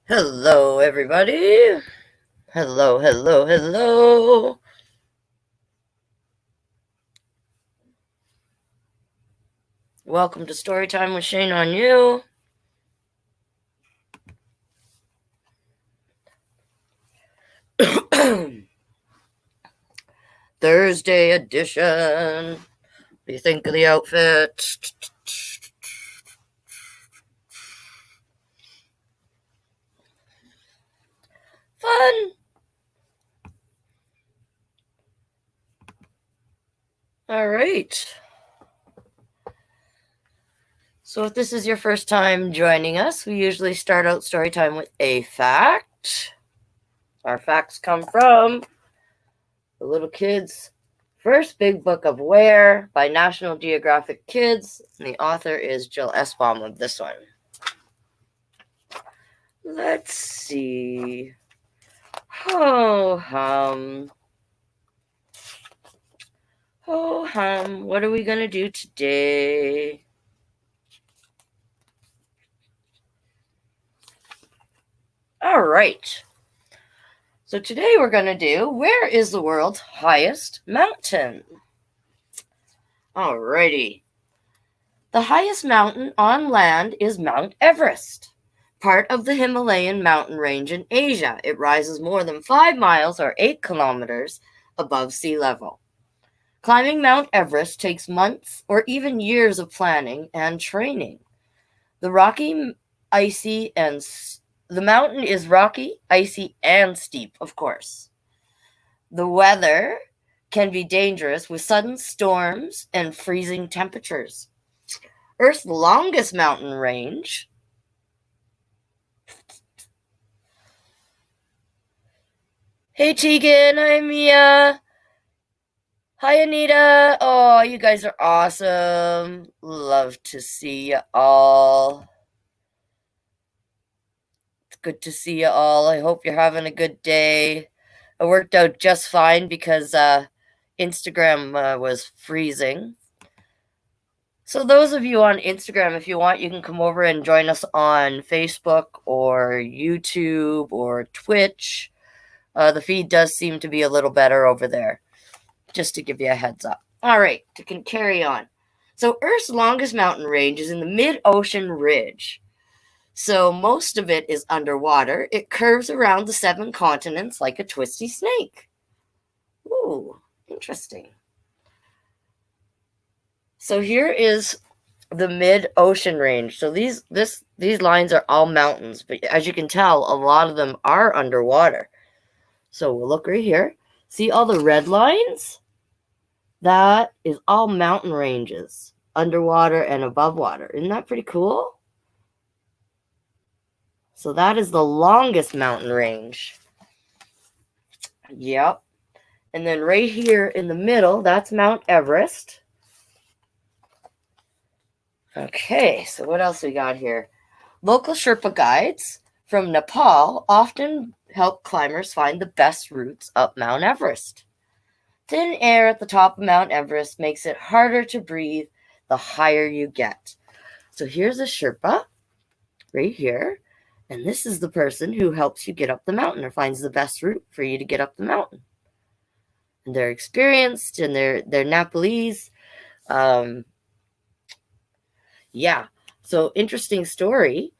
Hello, everybody. Hello, hello, hello. Welcome to Storytime with Shane Onyou. Thursday edition. What do you think of the outfit? Fun. All right. So if this is your first time joining us, we usually start out Storytime with a fact. Our facts come from the little kids' first big book of Where by National Geographic Kids. And the author is Jill Esbaum of this one. Let's see. Ho hum. Ho hum. What are we going to do today? All right. So today we're going to do, where is the world's highest mountain? All righty. The highest mountain on land is Mount Everest, part of the Himalayan mountain range in Asia. It rises more than 5 miles or 8 kilometers above sea level. Climbing Mount Everest takes months or even years of planning and training. The mountain is rocky, icy, and steep, of course. The weather can be dangerous with sudden storms and freezing temperatures. Earth's longest mountain range Hey Tegan, hi Mia. Hi Anita. Oh, you guys are awesome. Love to see you all. It's good to see you all. I hope you're having a good day. It worked out just fine because Instagram was freezing. So those of you on Instagram, if you want, you can come over and join us on Facebook or YouTube or Twitch. The feed does seem to be a little better over there, just to give you a heads up. All right, can carry on. So Earth's longest mountain range is in the mid-ocean ridge. So most of it is underwater. It curves around the 7 continents like a twisty snake. Ooh, interesting. So here is the mid-ocean range. So these lines are all mountains, but as you can tell, a lot of them are underwater. So we'll look right here. See all the red lines? That is all mountain ranges, underwater and above water. Isn't that pretty cool? So that is the longest mountain range. Yep. And then right here in the middle, that's Mount Everest. Okay, so what else we got here? Local Sherpa guides from Nepal often help climbers find the best routes up Mount Everest. Thin air at the top of Mount Everest makes it harder to breathe the higher you get. So here's a Sherpa right here. And this is the person who helps you get up the mountain or finds the best route for you to get up the mountain. And they're experienced and they're Nepalese. Yeah. So interesting story.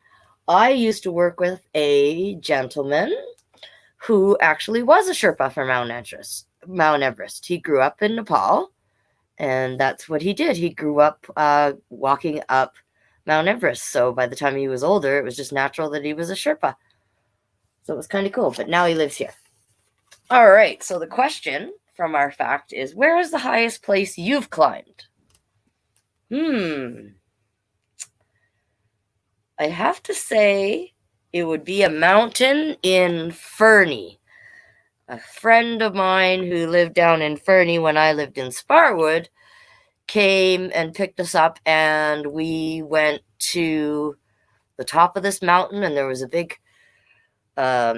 I used to work with a gentleman who actually was a Sherpa for Mount Everest. He grew up in Nepal, and that's what he did. He grew up walking up Mount Everest. So by the time he was older, it was just natural that he was a Sherpa. So it was kind of cool, but now he lives here. All right, so the question from our fact is, where is the highest place you've climbed? I have to say it would be a mountain in Fernie. A friend of mine who lived down in Fernie when I lived in Sparwood came and picked us up, and we went to the top of this mountain, and there was a big, I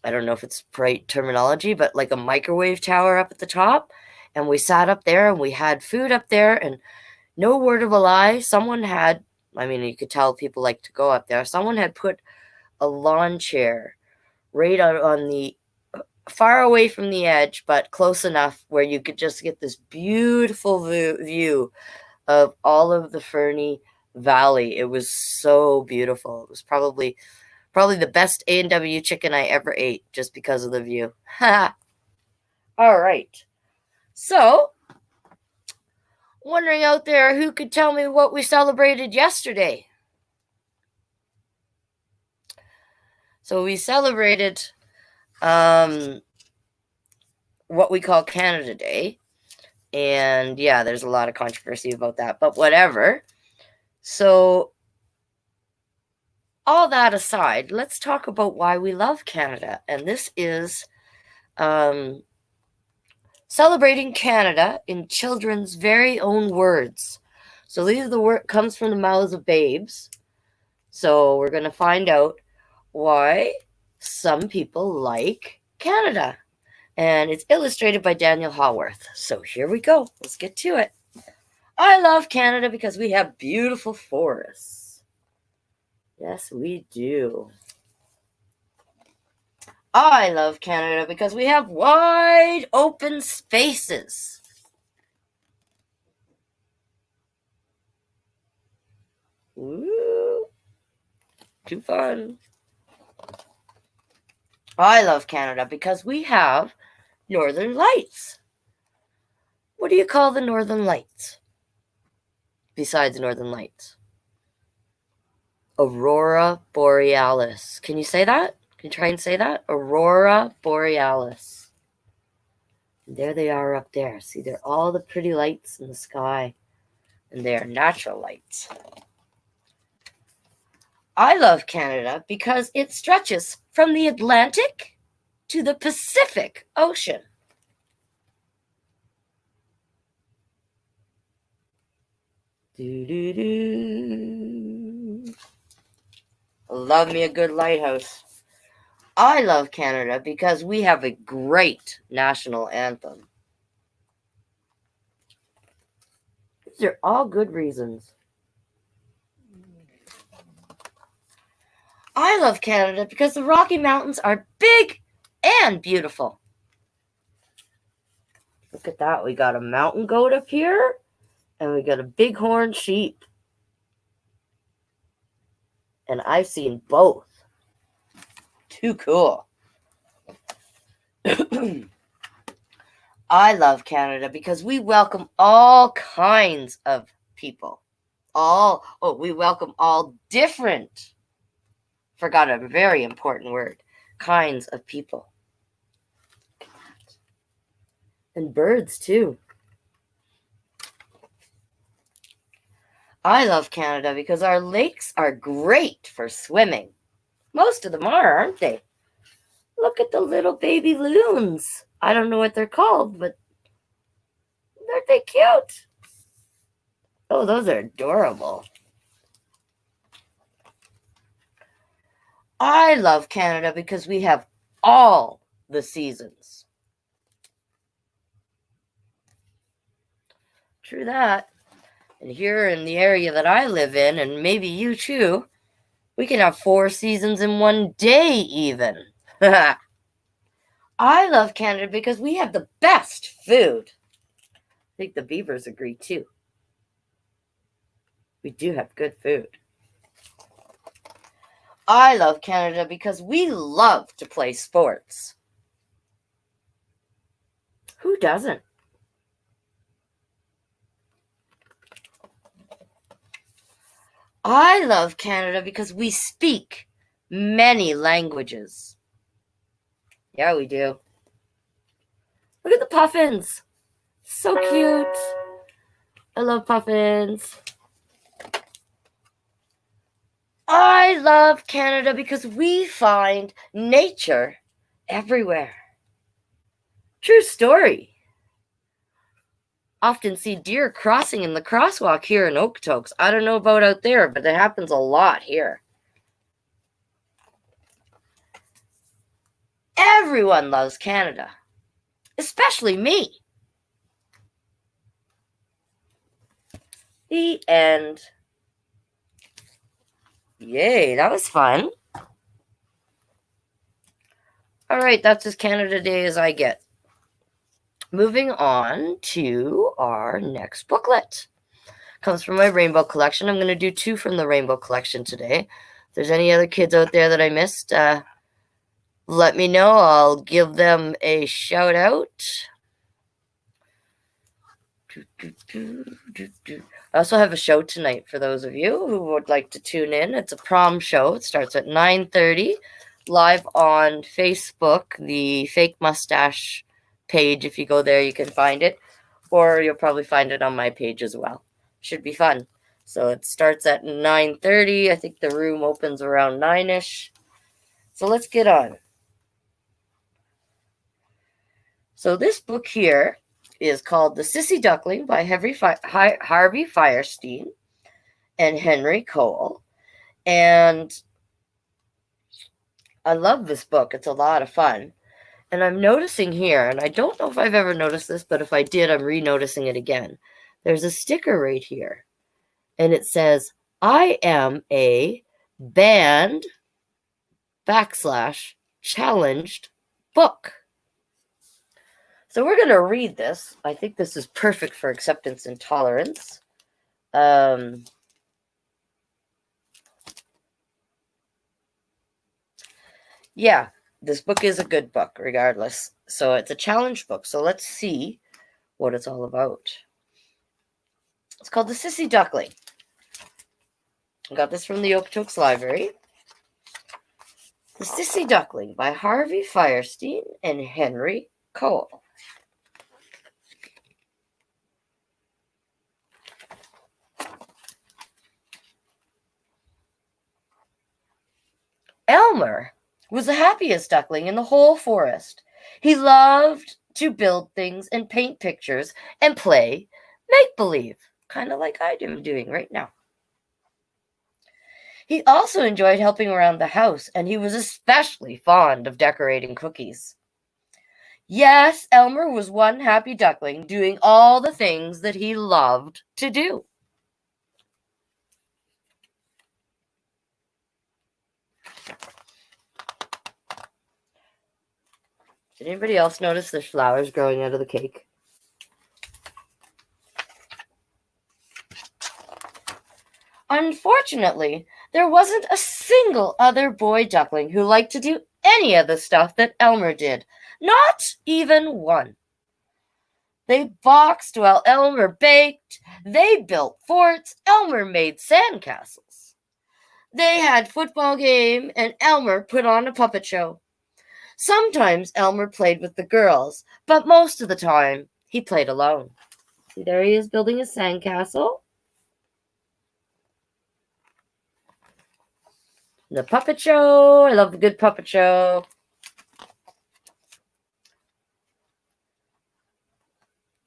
don't know if it's right terminology, but like a microwave tower up at the top. And we sat up there and we had food up there, and no word of a lie, someone had, I mean, you could tell people like to go up there. Someone had put a lawn chair right out on the far away from the edge, but close enough where you could just get this beautiful view of all of the Fernie Valley. It was so beautiful. It was probably the best A&W chicken I ever ate just because of the view. All right. So, wondering out there who could tell me what we celebrated yesterday? So we celebrated what we call Canada Day. And yeah, there's a lot of controversy about that, but whatever. So all that aside, let's talk about why we love Canada. And this is celebrating Canada in children's very own words. So these are the word comes from the mouths of babes. So we're going to find out why some people like Canada. And it's illustrated by Daniel Haworth. So here we go. Let's get to it. I love Canada because we have beautiful forests. Yes, we do. I love Canada because we have wide open spaces. Ooh, too fun. I love Canada because we have northern lights. What do you call the northern lights? Besides northern lights. Aurora borealis. Can you say that? Can you try and say that? Aurora borealis. And there they are up there. See, they're all the pretty lights in the sky. And they are natural lights. I love Canada because it stretches from the Atlantic to the Pacific Ocean. Do-do-do. Love me a good lighthouse. I love Canada because we have a great national anthem. These are all good reasons. I love Canada because the Rocky Mountains are big and beautiful. Look at that. We got a mountain goat up here, and we got a bighorn sheep. And I've seen both. Too cool. I love Canada because we welcome all kinds of people. We welcome all different, forgot a very important word, kinds of people. And birds too. I love Canada because our lakes are great for swimming. Most of them are, aren't they? Look at the little baby loons. I don't know what they're called, but aren't they cute? Oh, those are adorable. I love Canada because we have all the seasons. True that. And here in the area that I live in, and maybe you too, we can have 4 seasons in one day even. I love Canada because we have the best food. I think the beavers agree too. We do have good food. I love Canada because we love to play sports. Who doesn't? I love Canada because we speak many languages. Yeah, we do. Look at the puffins. So cute. I love puffins. I love Canada because we find nature everywhere. True story. Often see deer crossing in the crosswalk here in Okotoks. I don't know about out there, but it happens a lot here. Everyone loves Canada, especially me. The end. Yay, that was fun. All right, that's as Canada Day as I get. Moving on to our next booklet. Comes from my Rainbow collection. I'm going to do 2 from the Rainbow collection today. If there's any other kids out there that I missed, let me know. I'll give them a shout out. I also have a show tonight for those of you who would like to tune in. It's a prom show. It starts at 9:30, live on Facebook, the Fake Mustache page. If you go there, you can find it, or you'll probably find it on my page as well. Should be fun. So it starts at 9:30. I think the room opens around 9-ish. So let's get on. So this book here is called The Sissy Duckling by Harvey Fierstein and Henry Cole. And I love this book. It's a lot of fun. And I'm noticing here, and I don't know if I've ever noticed this, but if I did, I'm re-noticing it again. There's a sticker right here. And it says, I am a banned / challenged book. So we're going to read this. I think this is perfect for acceptance and tolerance. Yeah, this book is a good book, regardless. So it's a challenge book. So let's see what it's all about. It's called The Sissy Duckling. I got this from the Okotoks Library. The Sissy Duckling by Harvey Fierstein and Henry Cole. Elmer was the happiest duckling in the whole forest. He loved to build things and paint pictures and play make-believe, kind of like I'm doing right now. He also enjoyed helping around the house, and he was especially fond of decorating cookies. Yes, Elmer was one happy duckling doing all the things that he loved to do. Did anybody else notice there's flowers growing out of the cake? Unfortunately, there wasn't a single other boy duckling who liked to do any of the stuff that Elmer did. Not even one. They boxed while Elmer baked. They built forts. Elmer made sandcastles. They had football game, and Elmer put on a puppet show. Sometimes Elmer played with the girls, but most of the time he played alone. See, there he is building his sandcastle. The puppet show. I love the good puppet show.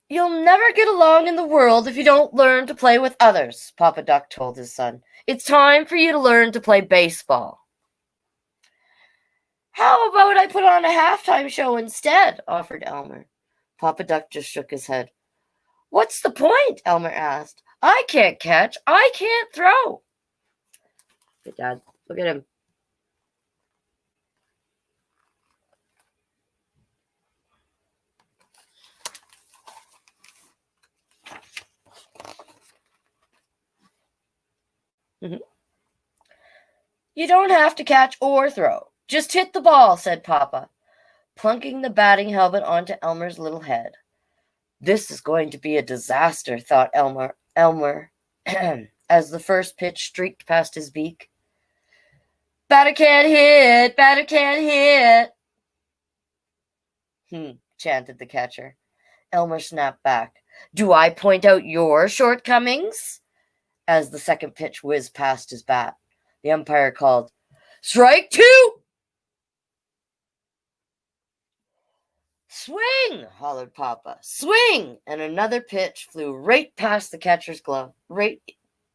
You'll never get along in the world if you don't learn to play with others, Papa Duck told his son. It's time for you to learn to play baseball. How about I put on a halftime show instead, offered Elmer. Papa Duck just shook his head. What's the point? Elmer asked. I can't catch. I can't throw. Hey, Dad, look at him. You don't have to catch or throw. Just hit the ball, said Papa, plunking the batting helmet onto Elmer's little head. This is going to be a disaster, thought Elmer, as the first pitch streaked past his beak. Batter can't hit, batter can't hit, chanted the catcher. Elmer snapped back. Do I point out your shortcomings? As the second pitch whizzed past his bat, the umpire called, Strike 2! Swing! Hollered Papa. Swing! And another pitch flew right past the catcher's glove, right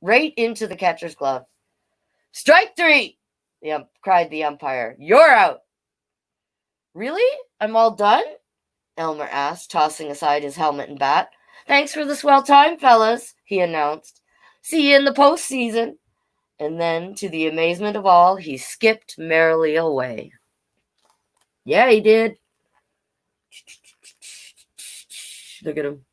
into the catcher's glove. Strike 3! Cried the umpire. You're out! Really? I'm all done? Elmer asked, tossing aside his helmet and bat. Thanks for the swell time, fellas, he announced. See you in the postseason. And then, to the amazement of all, he skipped merrily away. Yeah, he did. Look at him.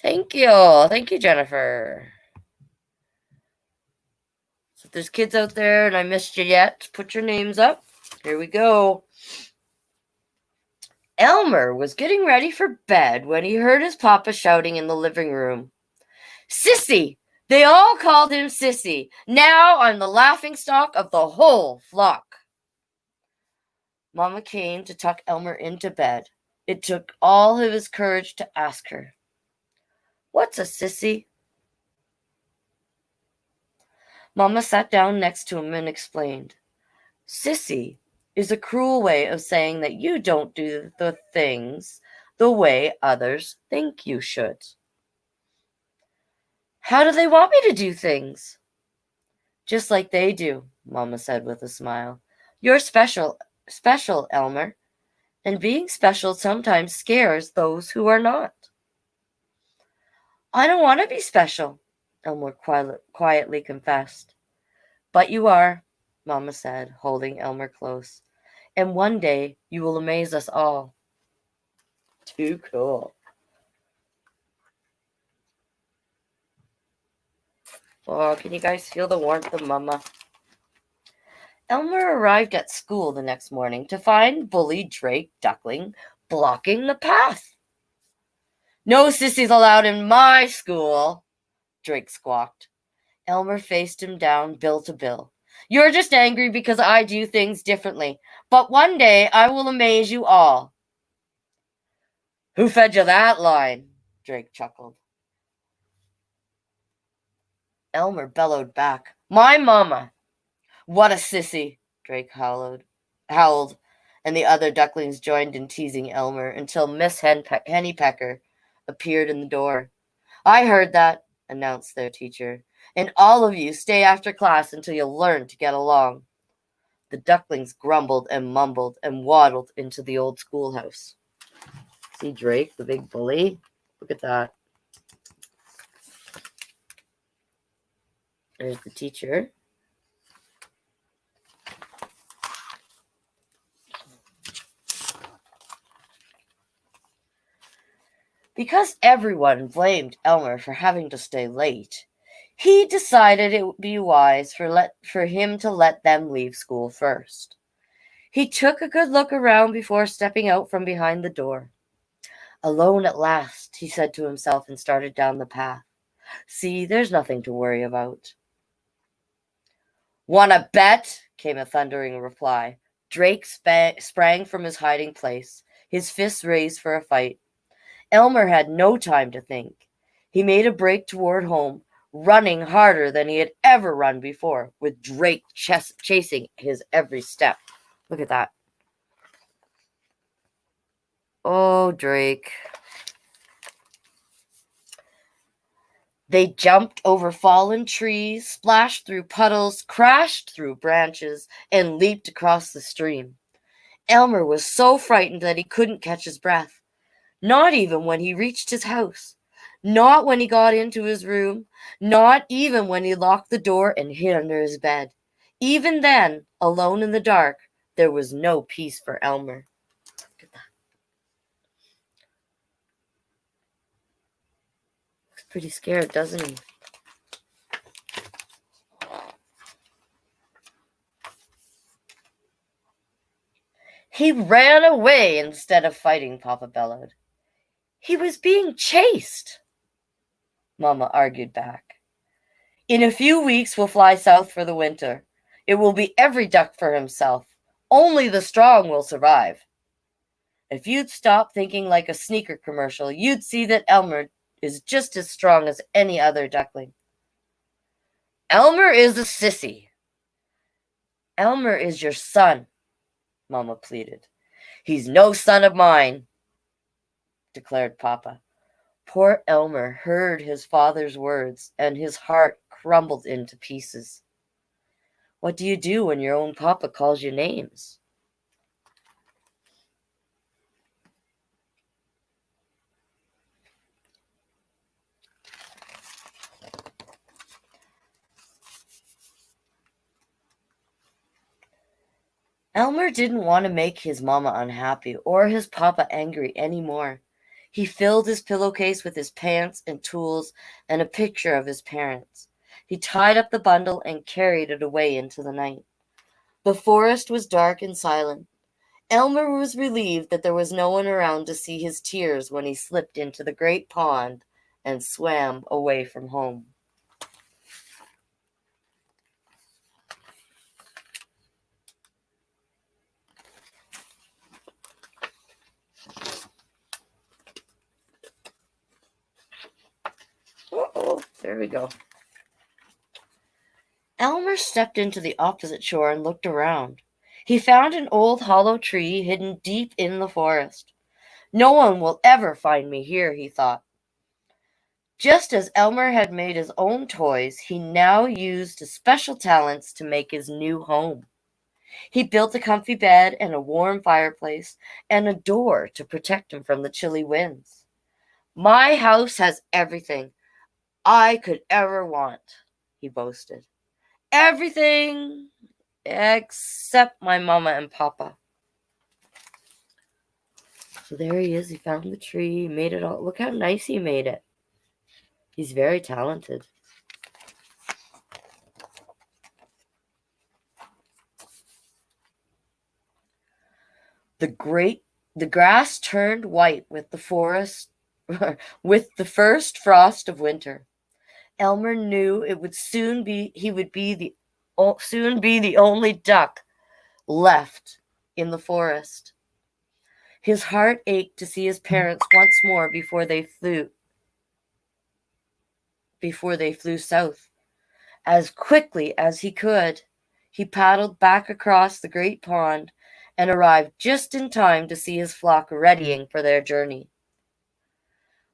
Thank you. Thank you, Jennifer. So if there's kids out there and I missed you yet, put your names up. Here we go. Elmer was getting ready for bed when he heard his papa shouting in the living room. Sissy! They all called him Sissy. Now I'm the laughingstock of the whole flock. Mama came to tuck Elmer into bed. It took all of his courage to ask her, "What's a sissy?" Mama sat down next to him and explained, "Sissy is a cruel way of saying that you don't do the things the way others think you should." "How do they want me to do things?" "Just like they do," Mama said with a smile. "You're special, Elmer, and being special sometimes scares those who are not." "I don't want to be special," Elmer quietly confessed. "But you are," Mama said, holding Elmer close. "And one day you will amaze us all." Too cool. Oh, can you guys feel the warmth of Mama? Elmer arrived at school the next morning to find bully Drake Duckling blocking the path. "No sissies allowed in my school," Drake squawked. Elmer faced him down, bill to bill. "You're just angry because I do things differently, but one day I will amaze you all." "Who fed you that line?" Drake chuckled. Elmer bellowed back, "My mama." "What a sissy," Drake howled, and the other ducklings joined in teasing Elmer until Miss Hennypecker appeared in the door. "I heard that," announced their teacher, "and all of you stay after class until you learn to get along." The ducklings grumbled and mumbled and waddled into the old schoolhouse. See Drake, the big bully? Look at that. There's the teacher. Because everyone blamed Elmer for having to stay late, he decided it would be wise for him to let them leave school first. He took a good look around before stepping out from behind the door. "Alone at last," he said to himself and started down the path. "See, there's nothing to worry about." "Wanna bet?" came a thundering reply. Drake sprang from his hiding place, his fists raised for a fight. Elmer had no time to think. He made a break toward home, running harder than he had ever run before, with Drake chasing his every step. Look at that. Oh, Drake. They jumped over fallen trees, splashed through puddles, crashed through branches, and leaped across the stream. Elmer was so frightened that he couldn't catch his breath. Not even when he reached his house. Not when he got into his room. Not even when he locked the door and hid under his bed. Even then, alone in the dark, there was no peace for Elmer. Look at that. Looks pretty scared, doesn't he? He ran away instead of fighting, Papa bellowed. "He was being chased," Mama argued back. "In a few weeks, we'll fly south for the winter. It will be every duck for himself. Only the strong will survive." If you'd stop thinking like a sneaker commercial, you'd see that Elmer is just as strong as any other duckling. "Elmer is a sissy." "Elmer is your son," Mama pleaded. "He's no son of mine," declared Papa. Poor Elmer heard his father's words, and his heart crumbled into pieces. What do you do when your own papa calls you names? Elmer didn't want to make his mama unhappy or his papa angry anymore. He filled his pillowcase with his pants and tools and a picture of his parents. He tied up the bundle and carried it away into the night. The forest was dark and silent. Elmer was relieved that there was no one around to see his tears when he slipped into the great pond and swam away from home. Uh-oh, there we go. Elmer stepped into the opposite shore and looked around. He found an old hollow tree hidden deep in the forest. No one will ever find me here, he thought. Just as Elmer had made his own toys, he now used his special talents to make his new home. He built a comfy bed and a warm fireplace and a door to protect him from the chilly winds. My house has everything I could ever want, he boasted. Everything except my mama and papa. So there he is. He found the tree. He made it all. Look how nice he made it. He's very talented. The grass turned white with the forest with the first frost of winter. Elmer knew it would soon be soon be the only duck left in the forest. His heart ached to see his parents once more before they flew south. As quickly as he could, he paddled back across the great pond and arrived just in time to see his flock readying for their journey.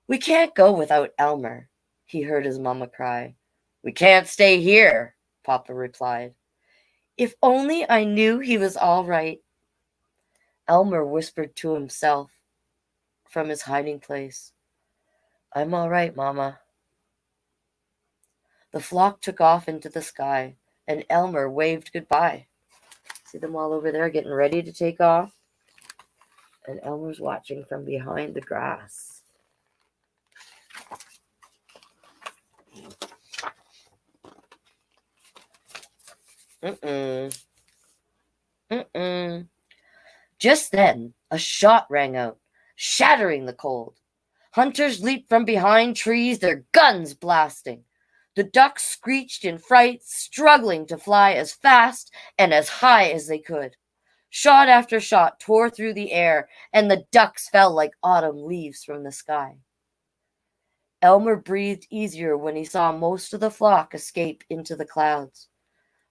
We can't go without Elmer, he heard his mama cry. We can't stay here, Papa replied. If only I knew he was all right, Elmer whispered to himself from his hiding place. I'm all right, Mama. The flock took off into the sky, and Elmer waved goodbye. See them all over there getting ready to take off? And Elmer's watching from behind the grass. Just then, a shot rang out, shattering the cold. Hunters leaped from behind trees, their guns blasting. The ducks screeched in fright, struggling to fly as fast and as high as they could. Shot after shot tore through the air, and the ducks fell like autumn leaves from the sky. Elmer breathed easier when he saw most of the flock escape into the clouds.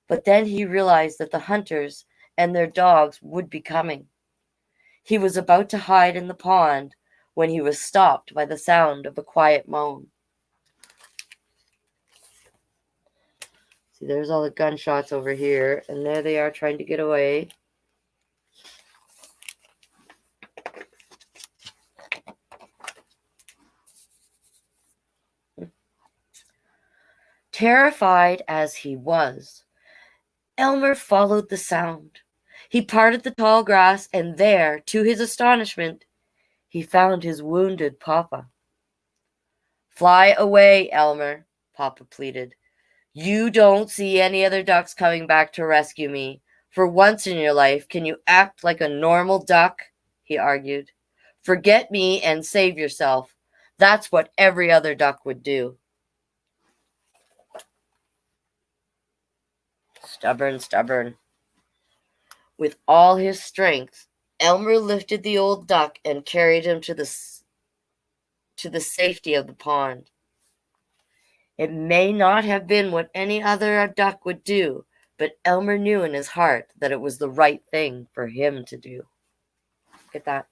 But then he realized that the hunters and their dogs would be coming. He was about to hide in the pond when he was stopped by the sound of a quiet moan. See, there's all the gunshots over here, and there they are trying to get away. Terrified as he was, Elmer followed the sound. He parted the tall grass, and there, to his astonishment, he found his wounded papa. Fly away, Elmer, Papa pleaded. You don't see any other ducks coming back to rescue me. For once in your life, can you act like a normal duck? He argued. Forget me and save yourself. That's what every other duck would do. Stubborn. With all his strength, Elmer lifted the old duck and carried him to the safety of the pond. It may not have been what any other duck would do, but Elmer knew in his heart that it was the right thing for him to do. Look at that.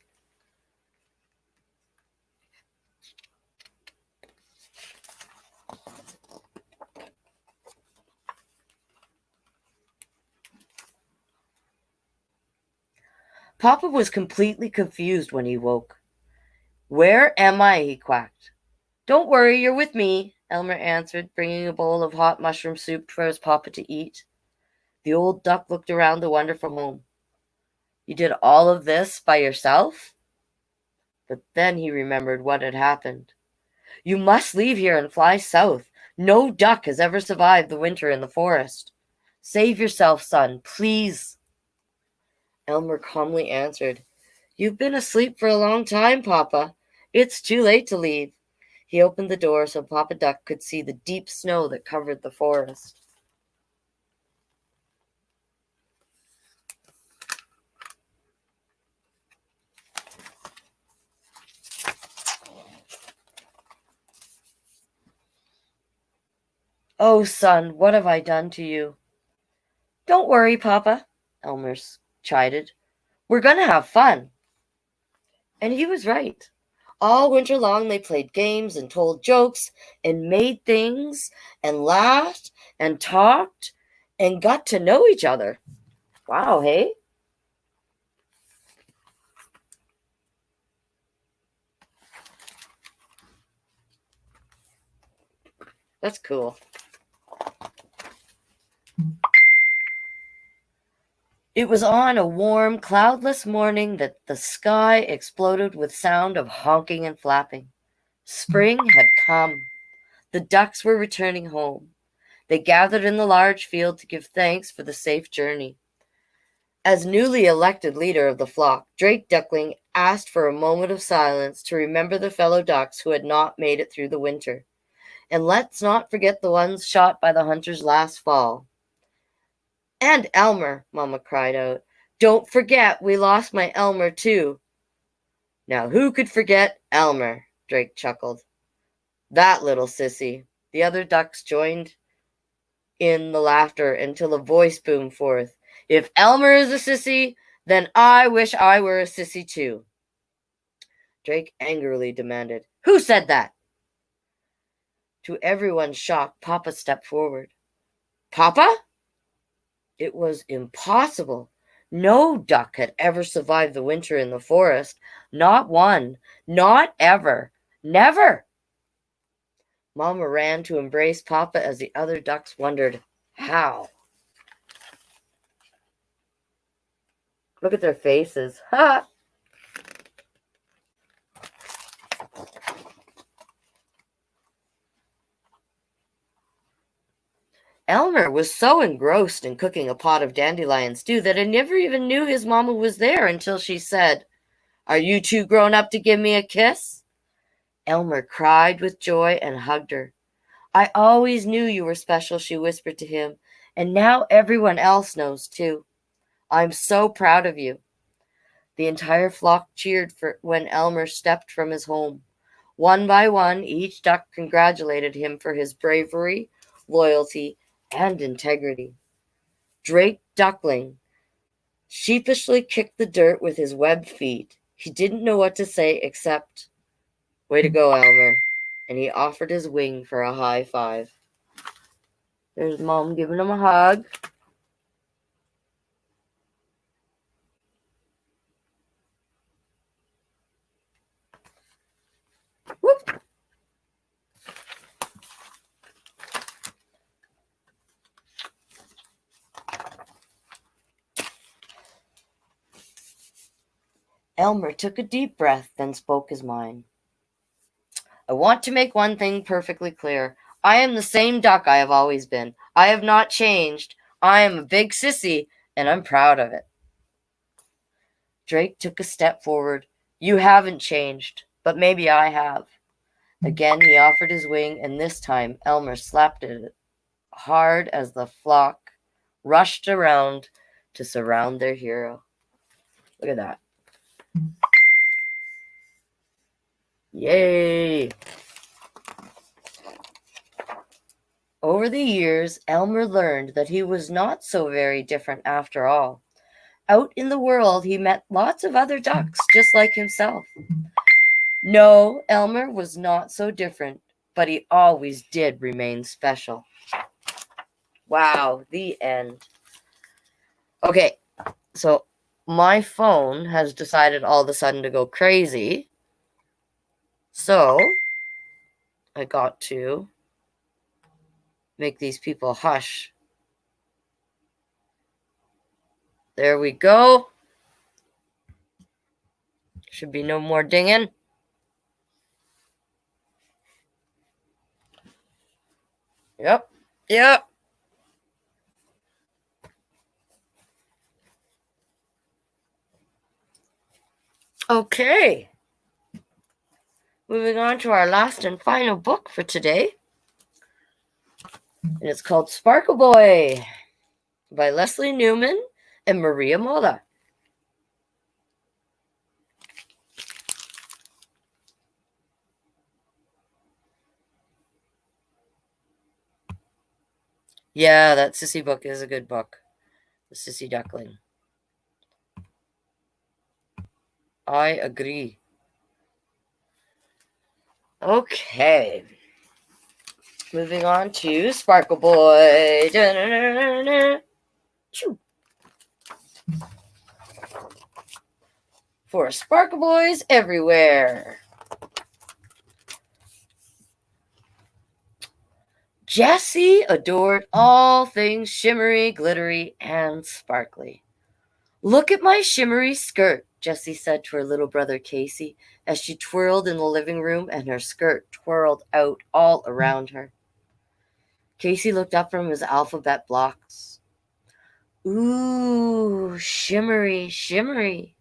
Papa was completely confused when he woke. Where am I? He quacked. Don't worry, you're with me, Elmer answered, bringing a bowl of hot mushroom soup for his papa to eat. The old duck looked around the wonderful home. You did all of this by yourself? But then he remembered what had happened. You must leave here and fly south. No duck has ever survived the winter in the forest. Save yourself, son, please. Elmer calmly answered, You've been asleep for a long time, Papa. It's too late to leave. He opened the door so Papa Duck could see the deep snow that covered the forest. Oh, son, what have I done to you? Don't worry, Papa, Elmer chided. We're going to have fun. And he was right. All winter long they played games and told jokes and made things and laughed and talked and got to know each other. Wow, hey? That's cool. It was on a warm, cloudless morning that the sky exploded with sound of honking and flapping. Spring had come. The ducks were returning home. They gathered in the large field to give thanks for the safe journey. As newly elected leader of the flock, Drake Duckling asked for a moment of silence to remember the fellow ducks who had not made it through the winter. And let's not forget the ones shot by the hunters last fall. And Elmer, Mama cried out. Don't forget, we lost my Elmer too. Now who could forget Elmer? Drake chuckled. That little sissy. The other ducks joined in the laughter until a voice boomed forth. If Elmer is a sissy, then I wish I were a sissy too. Drake angrily demanded, Who said that? To everyone's shock, Papa stepped forward. Papa? It was impossible. No duck had ever survived the winter in the forest. Not one. Not ever. Never. Mama ran to embrace Papa as the other ducks wondered, how? Look at their faces. Ha! Elmer was so engrossed in cooking a pot of dandelion stew that he never even knew his mama was there until she said, Are you two grown up to give me a kiss? Elmer cried with joy and hugged her. I always knew you were special, she whispered to him, and now everyone else knows too. I'm so proud of you. The entire flock cheered when Elmer stepped from his home. One by one, each duck congratulated him for his bravery, loyalty, and integrity. Drake Duckling sheepishly kicked the dirt with his webbed feet. He didn't know what to say except, Way to go, Elmer. And he offered his wing for a high five. There's Mom giving him a hug. Whoop. Elmer took a deep breath, then spoke his mind. I want to make one thing perfectly clear. I am the same duck I have always been. I have not changed. I am a big sissy, and I'm proud of it. Drake took a step forward. You haven't changed, but maybe I have. Again he offered his wing, and this time Elmer slapped it hard as the flock rushed around to surround their hero. Look at that. Yay! Over the years, Elmer learned that he was not so very different after all. Out in the world, he met lots of other ducks just like himself. No, Elmer was not so different, but he always did remain special. Wow, the end. Okay, so my phone has decided all of a sudden to go crazy. So I got to make these people hush. There we go. Should be no more dinging. Yep. Yep. Okay. Moving on to our last and final book for today. And it's called Sparkle Boy by Leslie Newman and Maria Mola. Yeah, that Sissy book is a good book. The Sissy Duckling. I agree. Okay. Moving on to Sparkle Boy. For Sparkle Boys everywhere. Jessie adored all things shimmery, glittery, and sparkly. Look at my shimmery skirt, Jessie said to her little brother Casey as she twirled in the living room and her skirt twirled out all around her. Casey looked up from his alphabet blocks. Ooh, shimmery, shimmery,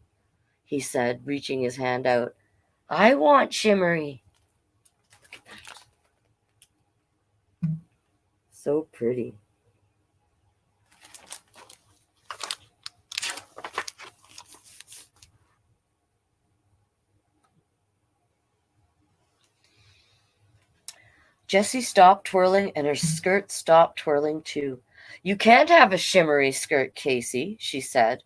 he said, reaching his hand out. I want shimmery. So pretty. Jessie stopped twirling and her skirt stopped twirling too. You can't have a shimmery skirt, Casey, she said.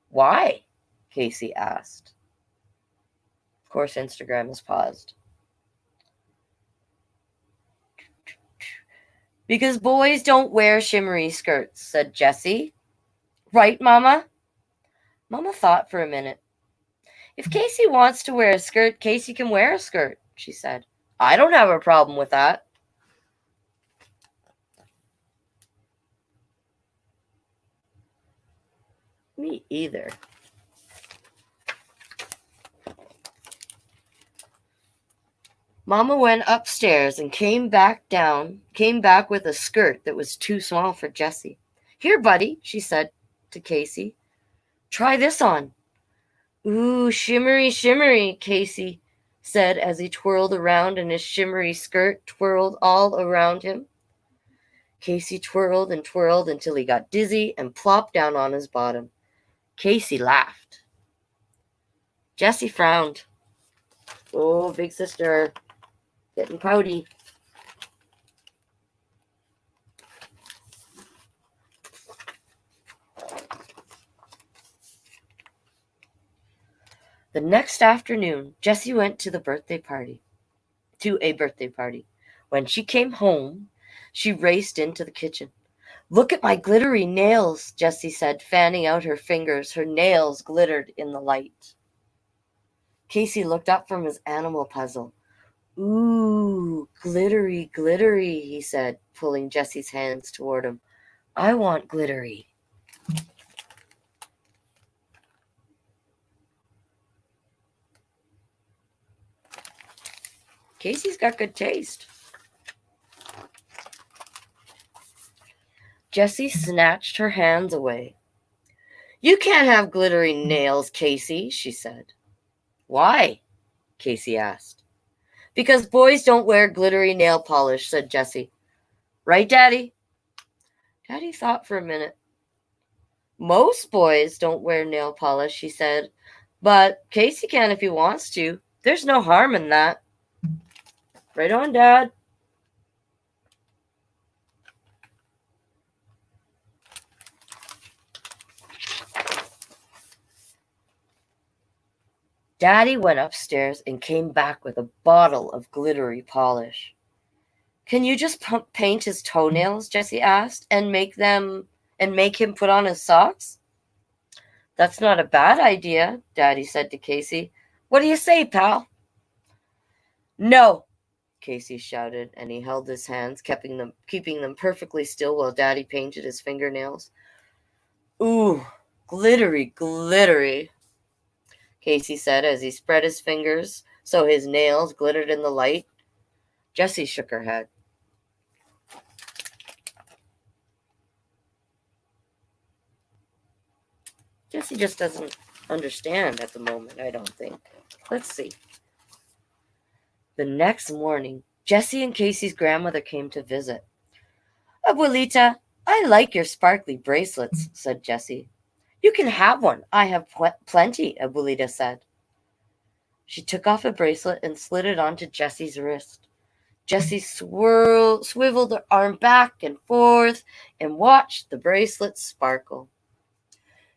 Why? Casey asked. Of course, Instagram is paused. Because boys don't wear shimmery skirts, said Jessie. Right, Mama? Mama thought for a minute. If Casey wants to wear a skirt, Casey can wear a skirt, she said. I don't have a problem with that. Me either. Mama went upstairs and came back with a skirt that was too small for Jessie. Here, buddy, she said to Casey. Try this on. Ooh, shimmery, shimmery, Casey said as he twirled around and his shimmery skirt twirled all around him. Casey twirled and twirled until he got dizzy and plopped down on his bottom. Casey laughed. Jessie frowned. Oh, big sister, getting pouty. The next afternoon, Jessie went to a birthday party. When she came home, she raced into the kitchen. Look at my glittery nails, Jessie said, fanning out her fingers. Her nails glittered in the light. Casey looked up from his animal puzzle. Ooh, glittery, glittery, he said, pulling Jessie's hands toward him. I want glittery. Casey's got good taste. Jessie snatched her hands away. You can't have glittery nails, Casey, she said. Why? Casey asked. Because boys don't wear glittery nail polish, said Jessie. Right, Daddy? Daddy thought for a minute. Most boys don't wear nail polish, she said. But Casey can if he wants to. There's no harm in that. Right on, Dad. Daddy went upstairs and came back with a bottle of glittery polish. Can you just paint his toenails? Jessie asked, and make him put on his socks? That's not a bad idea, Daddy said to Casey. What do you say, pal? No, Casey shouted, and he held his hands, keeping them perfectly still while Daddy painted his fingernails. Ooh, glittery, glittery. Casey said as he spread his fingers so his nails glittered in the light. Jessie shook her head. Jessie just doesn't understand at the moment, I don't think. Let's see. The next morning, Jessie and Casey's grandmother came to visit. Abuelita, I like your sparkly bracelets, said Jessie. You can have one. I have plenty, Abuelita said. She took off a bracelet and slid it onto Jessie's wrist. Jessie swiveled her arm back and forth and watched the bracelet sparkle.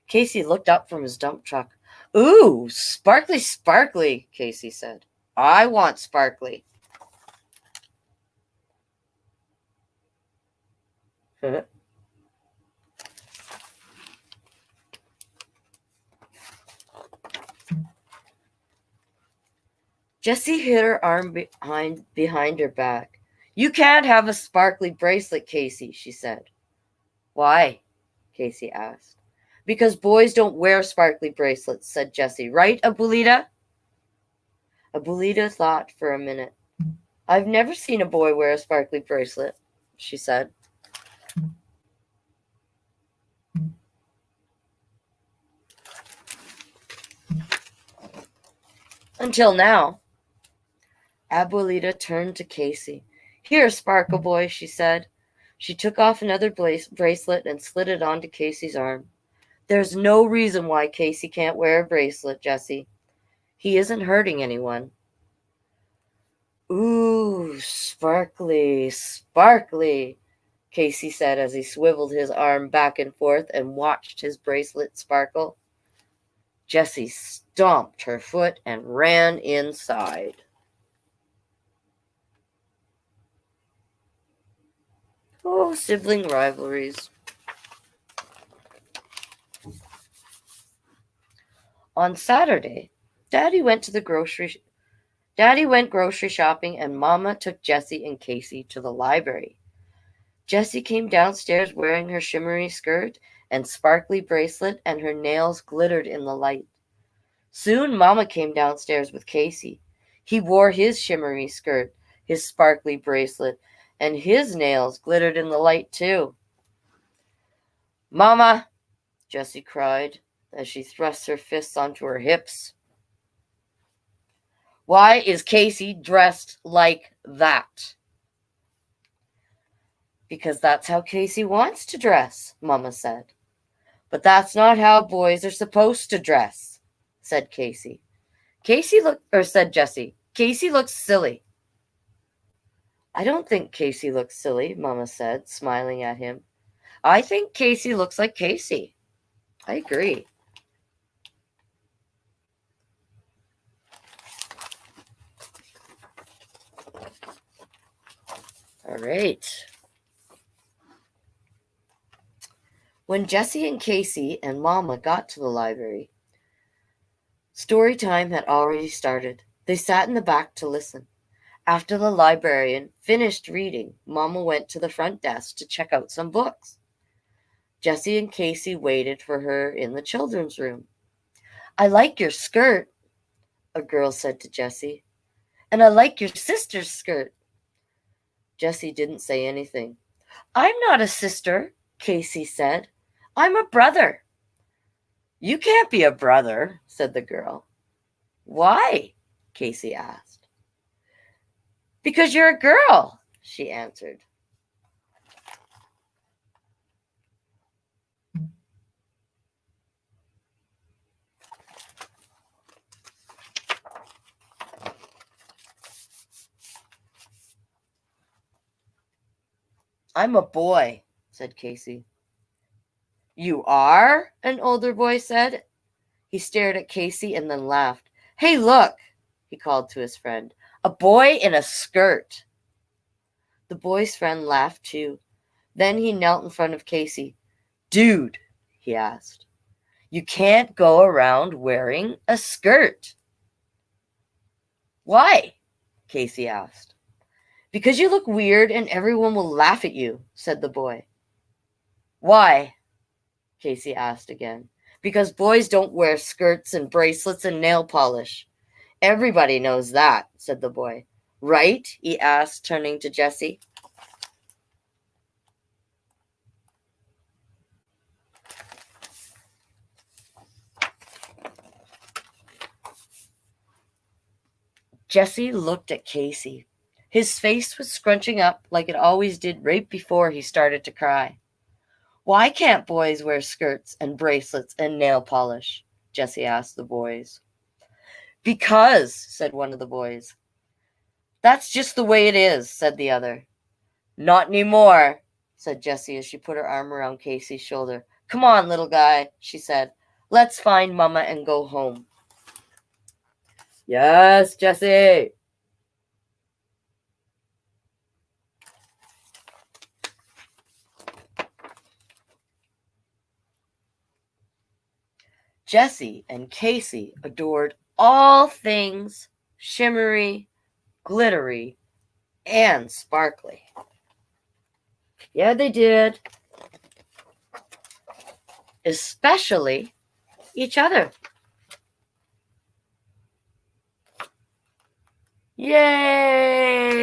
Casey looked up from his dump truck. Ooh, sparkly, sparkly, Casey said. I want sparkly. Jessie hid her arm behind her back. You can't have a sparkly bracelet, Casey, she said. Why? Casey asked. Because boys don't wear sparkly bracelets, said Jessie. Right, Abuelita? Abuelita thought for a minute. I've never seen a boy wear a sparkly bracelet, she said. Until now. Abuelita turned to Casey. Here, Sparkle Boy, she said. She took off another bracelet and slid it onto Casey's arm. There's no reason why Casey can't wear a bracelet, Jessie. He isn't hurting anyone. Ooh, sparkly, sparkly, Casey said as he swiveled his arm back and forth and watched his bracelet sparkle. Jessie stomped her foot and ran inside. Oh, sibling rivalries. On Saturday, Daddy went grocery shopping and Mama took Jessie and Casey to the library. Jessie came downstairs wearing her shimmery skirt and sparkly bracelet, and her nails glittered in the light. Soon Mama came downstairs with Casey. He wore his shimmery skirt, his sparkly bracelet, and his nails glittered in the light too. Mama, Jessie cried as she thrust her fists onto her hips. Why is Casey dressed like that? Because that's how Casey wants to dress, Mama said. But that's not how boys are supposed to dress, said Casey. Said Jessie. Casey looks silly. I don't think Casey looks silly, Mama said, smiling at him. I think Casey looks like Casey. I agree. All right. When Jessie and Casey and Mama got to the library, Storytime had already started. They sat in the back to listen. After the librarian finished reading, Mama went to the front desk to check out some books. Jessie and Casey waited for her in the children's room. I like your skirt, a girl said to Jessie. And I like your sister's skirt. Jessie didn't say anything. I'm not a sister, Casey said. I'm a brother. You can't be a brother, said the girl. Why? Casey asked. Because you're a girl, she answered. I'm a boy, said Casey. You are? An older boy said. He stared at Casey and then laughed. Hey, look, he called to his friend. A boy in a skirt. The boy's friend laughed too. Then he knelt in front of Casey. Dude, he asked, you can't go around wearing a skirt. Why? Casey asked. Because you look weird and everyone will laugh at you, said the boy. Why? Casey asked again. Because boys don't wear skirts and bracelets and nail polish. Everybody knows that, said the boy. Right? He asked, turning to Jessie. Jessie looked at Casey. His face was scrunching up like it always did right before he started to cry. Why can't boys wear skirts and bracelets and nail polish? Jessie asked the boys. Because, said one of the boys. That's just the way it is, said the other. Not anymore, said Jessie as she put her arm around Casey's shoulder. Come on, little guy, she said. Let's find Mama and go home. Yes, Jessie. Jessie and Casey adored all things shimmery, glittery, and sparkly. Yeah, they did. Especially each other. Yay!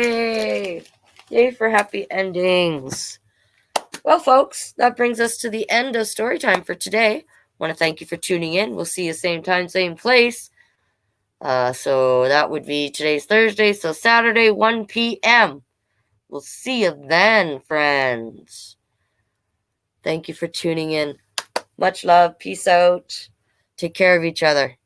Yay for happy endings. Well, folks, that brings us to the end of Storytime for today. I want to thank you for tuning in. We'll see you same time, same place. So that would be today's Thursday, so Saturday, 1 p.m. We'll see you then, friends. Thank you for tuning in. Much love. Peace out. Take care of each other.